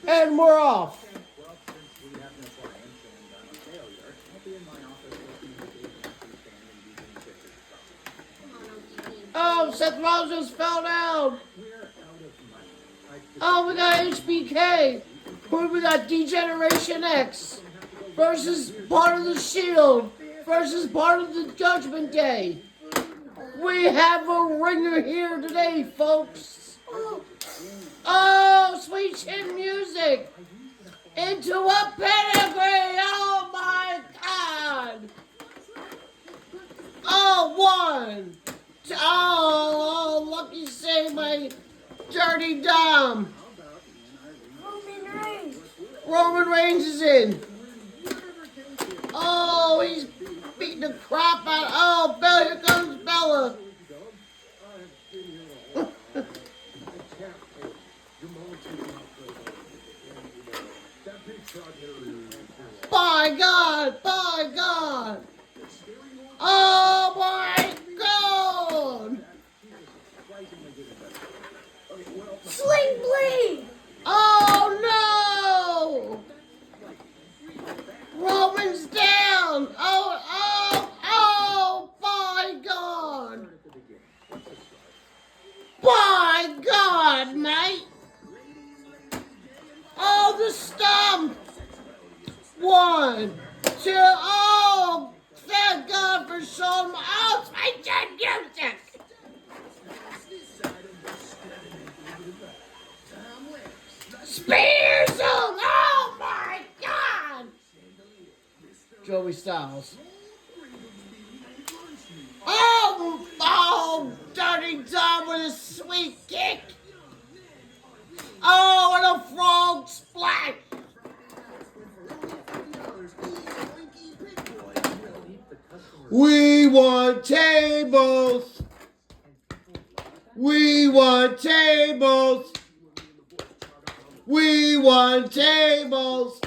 And we're off. Oh, Seth Rollins fell down. Oh, we got HBK. We got Degeneration X versus part of the Shield versus part of the Judgment Day. We have a ringer here today, folks. Oh, sweet chin music. Into a pedigree. Oh, my God. Oh, one. Oh, lucky save my dirty Dom. Roman Reigns is in. Oh, he's beating the crap out. Oh, Bella, here comes Bella. By God, by God. Oh, my God. Sling blade. Oh, no. Roman's down. Oh, by God. By God, mate. Oh, the stump. 1, 2, oh, thank God for showing my, oh, it's my dead music. Spears him, oh my God. Joey Styles. Oh, Dirty Dom with a sweet kick. Oh, and a frog splash. We want tables. We want tables. We want tables.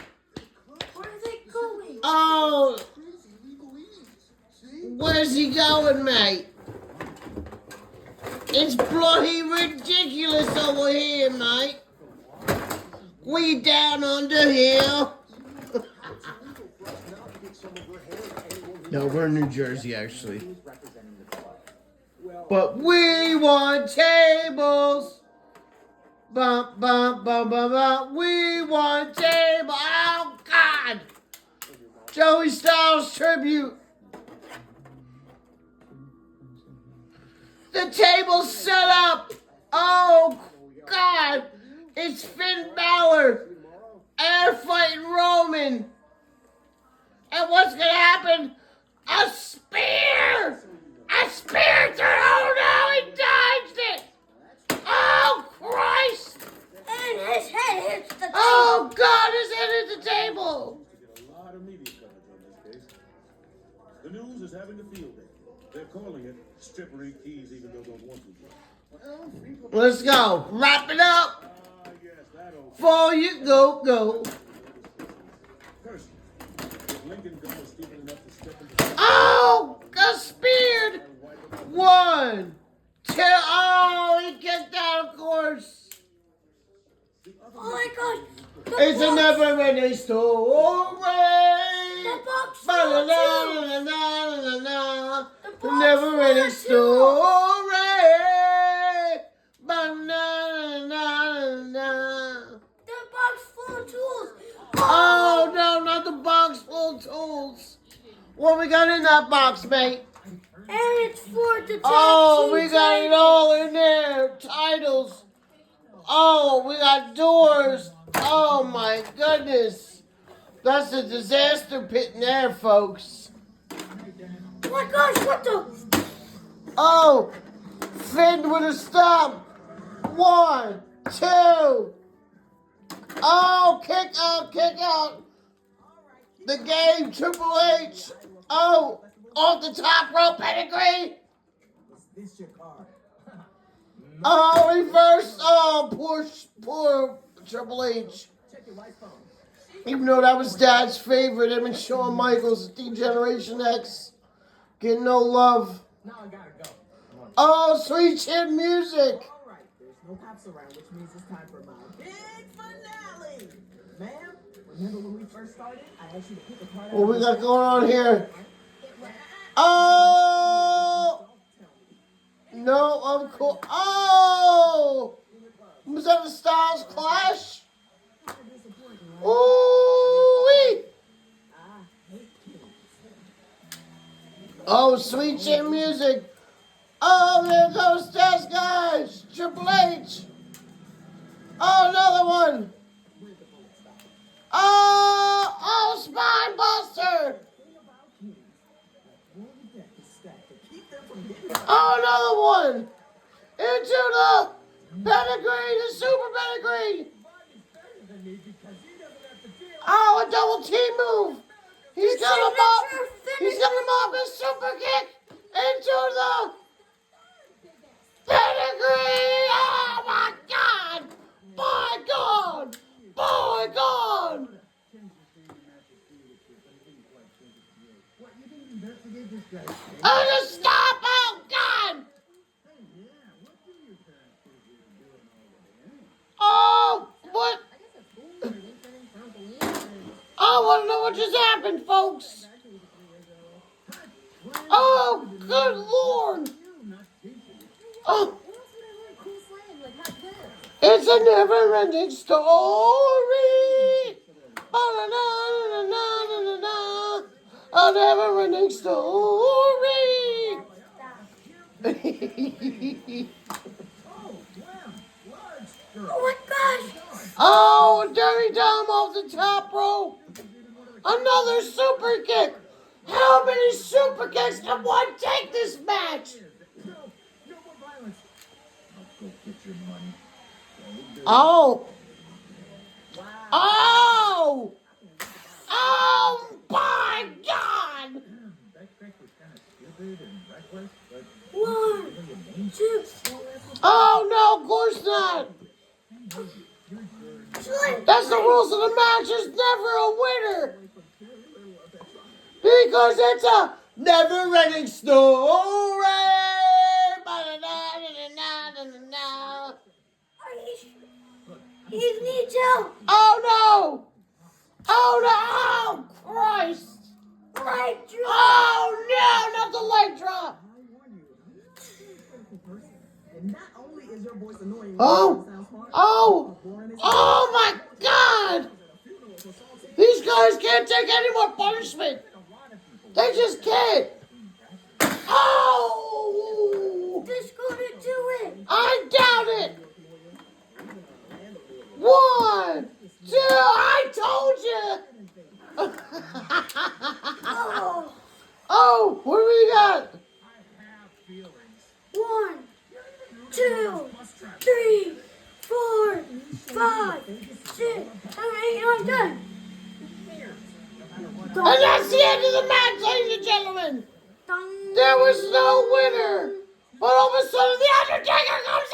Where are they going? Oh, where's he going, mate? It's bloody ridiculous over here, mate. We down under here. No, we're in New Jersey, actually. But we want tables. Bum, bum, bum, bum, bum. We want tables. Oh, God. Joey Styles tribute. The table's set up. Oh, God. It's Finn Balor. Air fighting Roman. And what's going to happen? A spear! A spear through! Oh, no, he dodged it! Oh, Christ! And his head hits the table. Oh, God, his head hit the table! A lot of media coverage on this case. The news is having a field day. They're calling it strippery keys, even though those want to. Let's go. Wrap it up. Yes, that old. Before you go. Person. If Lincoln Gunn was stupid enough to step into. Oh, got speared. 1, 2. Oh, he kicked out, of course. Oh my God. It's a never-ending story. The box Ba-da-da-da-da-da-da. The box Never-ending full of story. Ba-da-da-da-da-da. The box full of tools. Oh, no, not the box full of tools. What we got in that box, mate? And it's for the tag Oh, team we got it title. all in there. Titles. Oh, we got doors. Oh, my goodness. That's a disaster pit in there, folks. Oh my gosh, what the? Oh, Finn with a stomp. 1, 2. Oh, kick out. The game, Triple H. Oh, off the top rope pedigree. Oh, reverse. Oh, poor Triple H. Even though that was Dad's favorite, him and Shawn Michaels, Degeneration X, getting no love. Now I gotta go. Oh, sweet chin music. All right, there's no cops around, which means it's time for my big finale. What we got going on here? Oh! No, of course. Oh! Was that a Styles Clash? Ooh-wee! Oh, sweet chin music. Oh, there goes Test Guys. Triple H. Oh, another one. Oh, Spine Buster. Oh, another one. Into the pedigree, the super pedigree. Oh, a double T move. He's gonna mob his super kick into the pedigree. Oh my God! By God! By God! Oh, just stop! Oh God! Oh, what? I want to know what just happened, folks. Oh, good Lord. Oh, it's a never-ending story. Ba-da-da-da-da-da-da-da. A never-ending story. Oh my gosh! Oh, dirty Dom off the top rope. Another super kick. How many super kicks can one take this match? Oh. Oh. Oh, my God. 1, 2, Oh, no, of course not. 3. That's the rules of the match. There's never a winner. Because it's a never-ending story. Ba-da-da-da-da-da-da-da. He needs help. Oh, no. Oh, no. Oh, Christ. Leg drop. Oh, no, not the leg drop. Oh, oh, oh, my God. These guys can't take any more punishment. They just can't. Oh. This gonna do it. I doubt it. 1, 2, I told you. Oh. Oh, what do we got? 1, 2, 3, 4, 5, 6, 7, 8, 9, 10. And that's the end of the match, ladies and gentlemen. Dun. There was no winner. But all of a sudden, The Undertaker comes